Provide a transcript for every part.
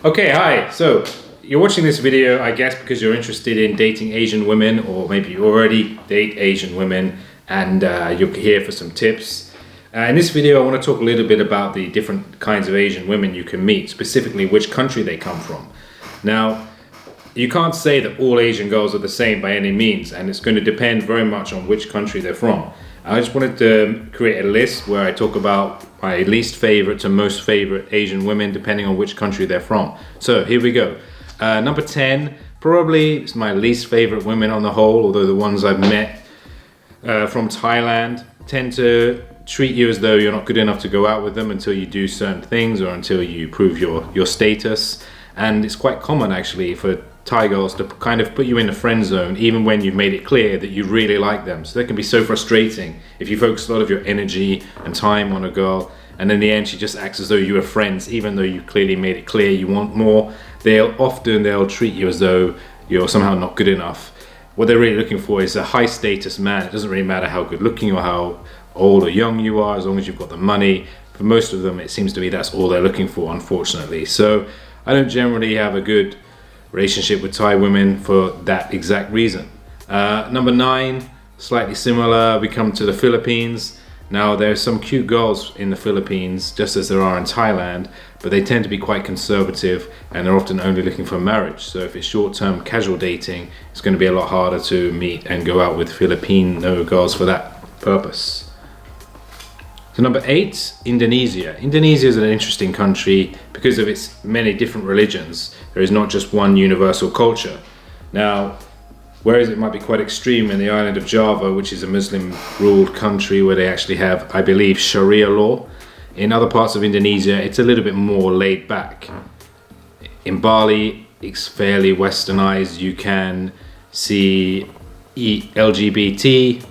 Okay, hi. So you're watching this video, I guess, because you're interested in dating Asian women, or maybe you already date Asian women and you're here for some tips. In this video, I want to talk a little bit about the different kinds of Asian women you can meet, specifically which country they come from. Now, you can't say that all Asian girls are the same by any means, and it's going to depend very much on which country they're from. I just wanted to create a list where I talk about my least favorite to most favorite Asian women depending on which country they're from. So here we go. Number 10 probably is my least favorite women on the whole, although the ones I've met from Thailand tend to treat you as though you're not good enough to go out with them until you do certain things or until you prove your status. And it's quite common actually for Thai girls to kind of put you in the friend zone even when you've made it clear that you really like them. So that can be so frustrating if you focus a lot of your energy and time on a girl and in the end she just acts as though you were friends even though you clearly made it clear you want more. They'll treat you as though you're somehow not good enough. What they're really looking for is a high status man. It doesn't really matter how good looking or how old or young you are, as long as you've got the money. For most of them it seems to be that's all they're looking for, unfortunately. So I don't generally have a good relationship with Thai women for that exact reason. Number 9, slightly similar, we come to the Philippines. Now there's some cute girls in the Philippines, just as there are in Thailand, but they tend to be quite conservative and they're often only looking for marriage. So if it's short-term casual dating, it's going to be a lot harder to meet and go out with Filipino girls for that purpose. So number 8, Indonesia. Indonesia is an interesting country because of its many different religions. There is not just one universal culture. Now, whereas it might be quite extreme in the island of Java, which is a Muslim-ruled country where they actually have, I believe, Sharia law, in other parts of Indonesia, it's a little bit more laid back. In Bali, it's fairly westernized. You can see LGBT,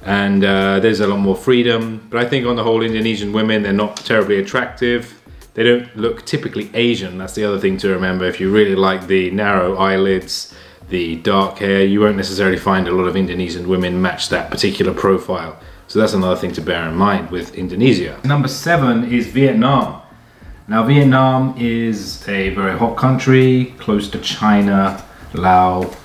and there's a lot more freedom, but I think on the whole Indonesian women, they're not terribly attractive. They don't look typically Asian. That's the other thing to remember. If you really like the narrow eyelids, the dark hair, you won't necessarily find a lot of Indonesian women match that particular profile. So that's another thing to bear in mind with Indonesia. Number 7 is Vietnam. Now Vietnam is a very hot country, close to China, Laos.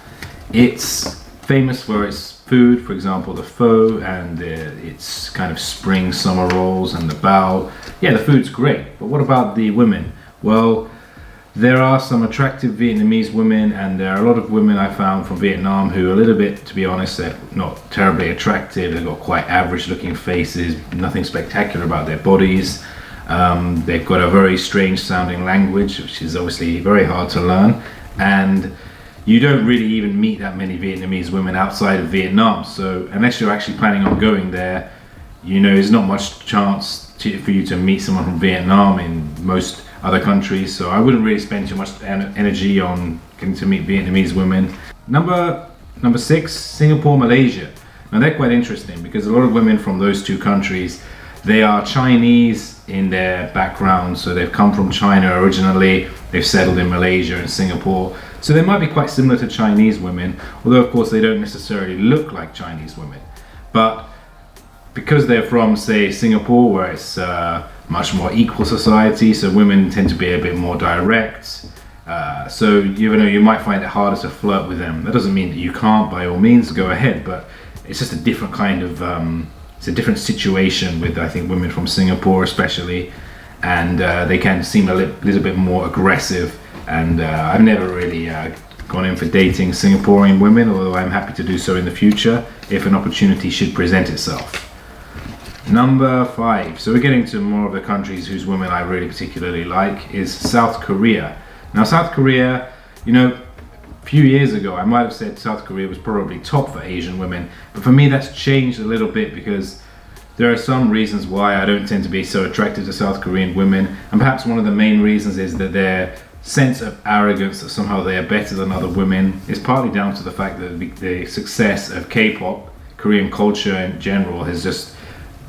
It's famous for its food, for example the pho and its kind of spring summer rolls and the bao. Yeah, the food's great, but what about the women? Well, there are some attractive Vietnamese women, and there are a lot of women I found from Vietnam who are a little bit, to be honest, they're not terribly attractive. They've got quite average looking faces, nothing spectacular about their bodies. They've got a very strange sounding language, which is obviously very hard to learn, and you don't really even meet that many Vietnamese women outside of Vietnam. So unless you're actually planning on going there, you know, there's not much chance for you to meet someone from Vietnam in most other countries. So I wouldn't really spend too much energy on getting to meet Vietnamese women. Number 6, Singapore, Malaysia. Now they're quite interesting because a lot of women from those two countries, they are Chinese in their background. So they've come from China originally, they've settled in Malaysia and Singapore. So they might be quite similar to Chinese women, although of course they don't necessarily look like Chinese women. But because they're from, say, Singapore, where it's a much more equal society, so women tend to be a bit more direct. So you might find it harder to flirt with them. That doesn't mean that you can't, by all means, go ahead, but it's just a different kind of, it's a different situation with, I think, women from Singapore especially, and they can seem a little bit more aggressive. And I've never really gone in for dating Singaporean women, although I'm happy to do so in the future if an opportunity should present itself. Number 5, so we're getting to more of the countries whose women I really particularly like, is South Korea. Now South Korea, you know, a few years ago I might have said South Korea was probably top for Asian women, but for me that's changed a little bit because there are some reasons why I don't tend to be so attracted to South Korean women, and perhaps one of the main reasons is that their sense of arrogance that somehow they are better than other women is partly down to the fact that the success of K-pop, Korean culture in general, has just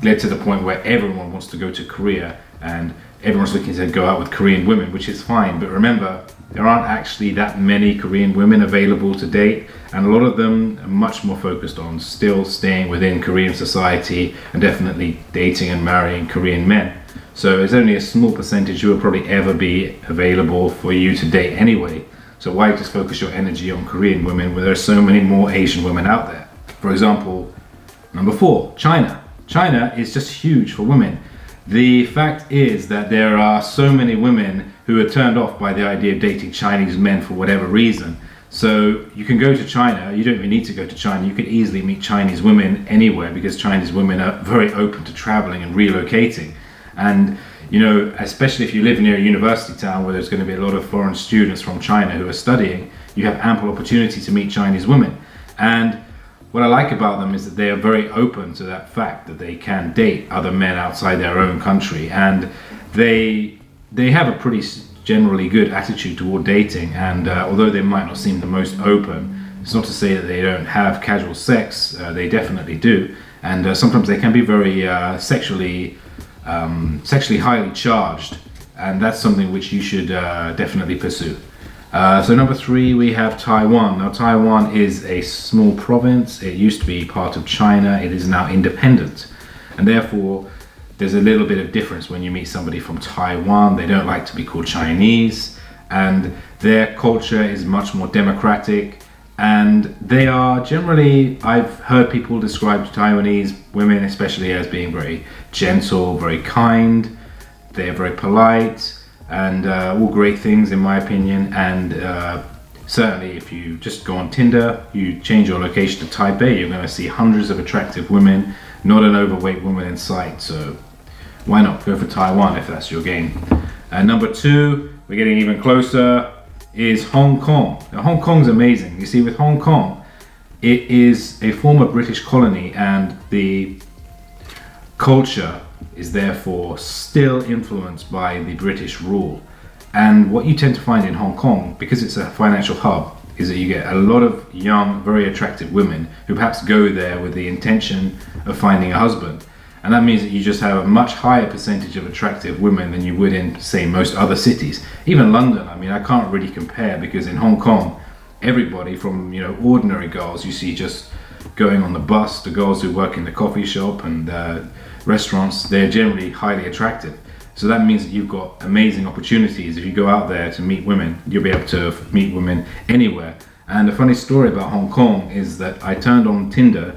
led to the point where everyone wants to go to Korea and everyone's looking to go out with Korean women, which is fine. But remember, there aren't actually that many Korean women available to date, and a lot of them are much more focused on still staying within Korean society and definitely dating and marrying Korean men. So there's only a small percentage who will probably ever be available for you to date anyway. So why just focus your energy on Korean women when there are so many more Asian women out there? For example, number 4, China. China is just huge for women. The fact is that there are so many women who are turned off by the idea of dating Chinese men for whatever reason. So you can go to China, you don't even need to go to China, you could easily meet Chinese women anywhere because Chinese women are very open to traveling and relocating. And you know, especially if you live near a university town where there's going to be a lot of foreign students from China who are studying, you have ample opportunity to meet Chinese women. And what I like about them is that they are very open to that fact that they can date other men outside their own country, and they have a pretty generally good attitude toward dating. And although they might not seem the most open, it's not to say that they don't have casual sex. They definitely do, and sometimes they can be very sexually highly charged, and that's something which you should definitely pursue. So number 3, we have Taiwan. Now Taiwan is a small province. It used to be part of China. It is now independent, and therefore there's a little bit of difference when you meet somebody from Taiwan. They don't like to be called Chinese, and their culture is much more democratic, and they are generally, I've heard people describe Taiwanese women especially as being very gentle, very kind. They're very polite, and all great things in my opinion. And certainly if you just go on Tinder, you change your location to Taipei, you're going to see hundreds of attractive women, not an overweight woman in sight. So why not go for Taiwan if that's your game? And number 2, we're getting even closer, is Hong Kong. Now Hong Kong's amazing. You see, with Hong Kong, it is a former British colony, and the culture is therefore still influenced by the British rule. And what you tend to find in Hong Kong, because it's a financial hub, is that you get a lot of young, very attractive women who perhaps go there with the intention of finding a husband. And that means that you just have a much higher percentage of attractive women than you would in, say, most other cities. Even London, I mean, I can't really compare, because in Hong Kong, everybody from, you know, ordinary girls you see just going on the bus to girls who work in the coffee shop and restaurants, they're generally highly attractive. So that means that you've got amazing opportunities. If you go out there to meet women, you'll be able to meet women anywhere. And a funny story about Hong Kong is that I turned on Tinder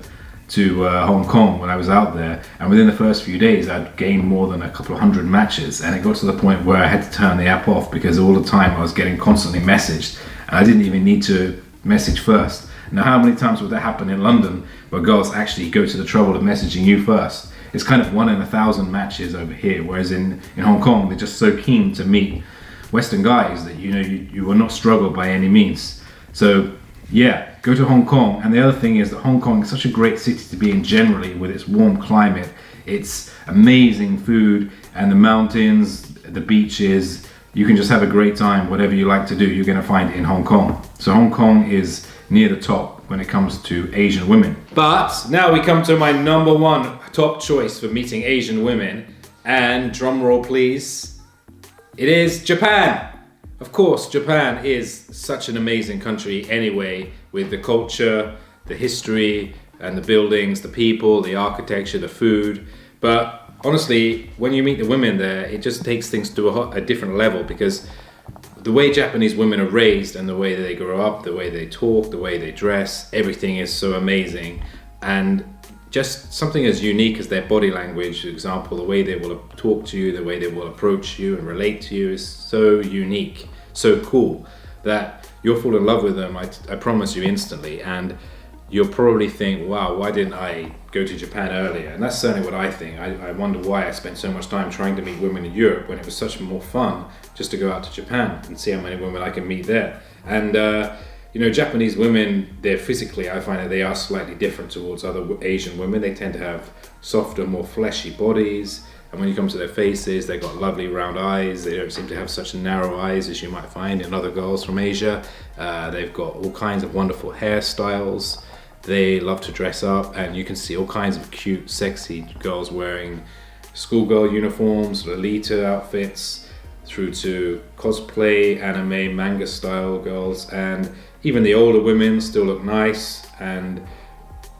to Hong Kong when I was out there, and within the first few days I'd gained more than a couple of hundred matches, and it got to the point where I had to turn the app off because all the time I was getting constantly messaged, and I didn't even need to message first. Now how many times would that happen in London where girls actually go to the trouble of messaging you first? It's kind of 1 in 1,000 matches over here, whereas in Hong Kong they're just so keen to meet Western guys that you will not struggle by any means. So yeah, go to Hong Kong. And the other thing is that Hong Kong is such a great city to be in generally, with its warm climate, its amazing food, and the mountains, the beaches. You can just have a great time. Whatever you like to do, you're going to find in Hong Kong. So Hong Kong is near the top when it comes to Asian women. But now we come to my number 1 top choice for meeting Asian women, and drum roll please, it is Japan. Of course, Japan is such an amazing country anyway, with the culture, the history, and the buildings, the people, the architecture, the food. But honestly, when you meet the women there, it just takes things to a different level, because the way Japanese women are raised and the way they grow up, the way they talk, the way they dress, everything is so amazing. And just something as unique as their body language, for example, the way they will talk to you, the way they will approach you and relate to you is so unique, so cool, that you'll fall in love with them, I promise you, instantly. And you'll probably think, wow, why didn't I go to Japan earlier? And that's certainly what I think. I wonder why I spent so much time trying to meet women in Europe when it was such more fun just to go out to Japan and see how many women I can meet there. And Japanese women, they're physically, I find that they are slightly different towards other Asian women. They tend to have softer, more fleshy bodies. And when you come to their faces, they've got lovely round eyes. They don't seem to have such narrow eyes as you might find in other girls from Asia. They've got all kinds of wonderful hairstyles. They love to dress up, and you can see all kinds of cute, sexy girls wearing schoolgirl uniforms, Lolita outfits, through to cosplay, anime, manga style girls, and even the older women still look nice. And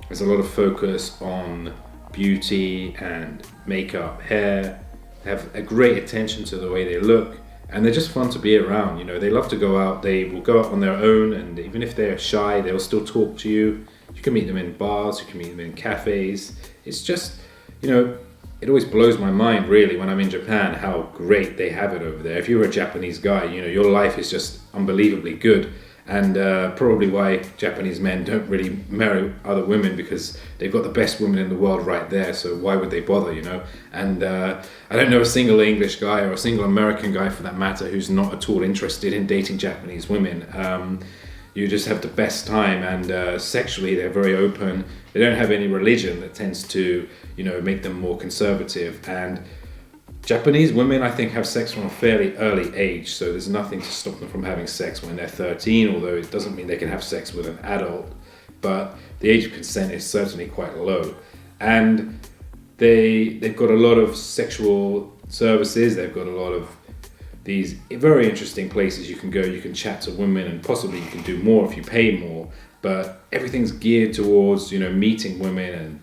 there's a lot of focus on beauty and makeup, hair, have a great attention to the way they look, and they're just fun to be around. You know, they love to go out. They will go out on their own, and even if they're shy, they'll still talk to you. You can meet them in bars, you can meet them in cafes. It's just, you know, it always blows my mind really when I'm in Japan how great they have it over there. If you're a Japanese guy, you know, your life is just unbelievably good. And probably why Japanese men don't really marry other women, because they've got the best women in the world right there, so why would they bother, you know? And I don't know a single English guy or a single American guy for that matter who's not at all interested in dating Japanese women. You just have the best time, and sexually they're very open. They don't have any religion that tends to, you know, make them more conservative. And Japanese women, I think, have sex from a fairly early age, so there's nothing to stop them from having sex when they're 13, although it doesn't mean they can have sex with an adult, but the age of consent is certainly quite low. And they've got a lot of sexual services, they've got a lot of these very interesting places you can go, you can chat to women, and possibly you can do more if you pay more, but everything's geared towards, you know, meeting women, and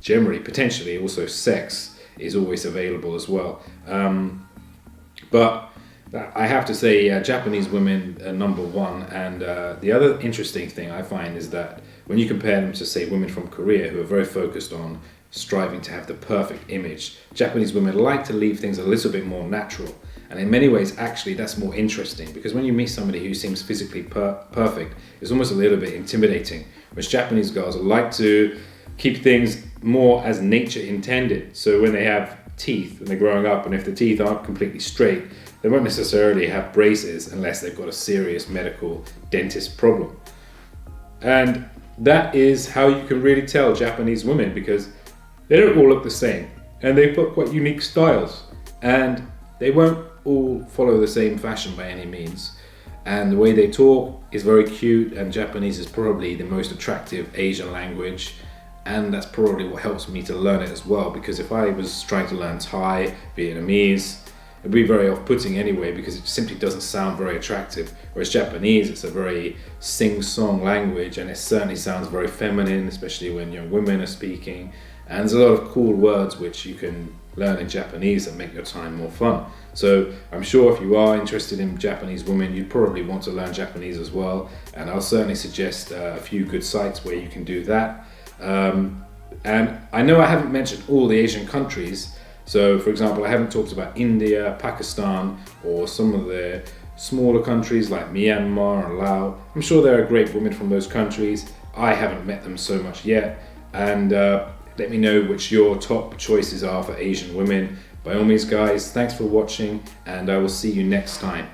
generally, potentially also sex is always available as well. But I have to say, Japanese women are number one. And the other interesting thing I find is that when you compare them to, say, women from Korea, who are very focused on striving to have the perfect image, Japanese women like to leave things a little bit more natural. And in many ways, actually, that's more interesting, because when you meet somebody who seems physically perfect, it's almost a little bit intimidating. Whereas Japanese girls like to keep things more as nature intended. So when they have teeth and they're growing up, and if the teeth aren't completely straight, they won't necessarily have braces unless they've got a serious medical dentist problem. And that is how you can really tell Japanese women, because they don't all look the same, and they've got quite unique styles, and they won't all follow the same fashion by any means. And the way they talk is very cute, and Japanese is probably the most attractive Asian language. And that's probably what helps me to learn it as well, because if I was trying to learn Thai, Vietnamese, it'd be very off-putting anyway, because it simply doesn't sound very attractive. Whereas Japanese, it's a very sing-song language, and it certainly sounds very feminine, especially when young women are speaking. And there's a lot of cool words which you can learn in Japanese that make your time more fun. So I'm sure if you are interested in Japanese women, you'd probably want to learn Japanese as well. And I'll certainly suggest a few good sites where you can do that. And I know I haven't mentioned all the Asian countries. So for example, I haven't talked about India, Pakistan, or some of the smaller countries like Myanmar or Laos. I'm sure there are great women from those countries. I haven't met them so much yet. And let me know which your top choices are for Asian women. By all means, guys, thanks for watching, and I will see you next time.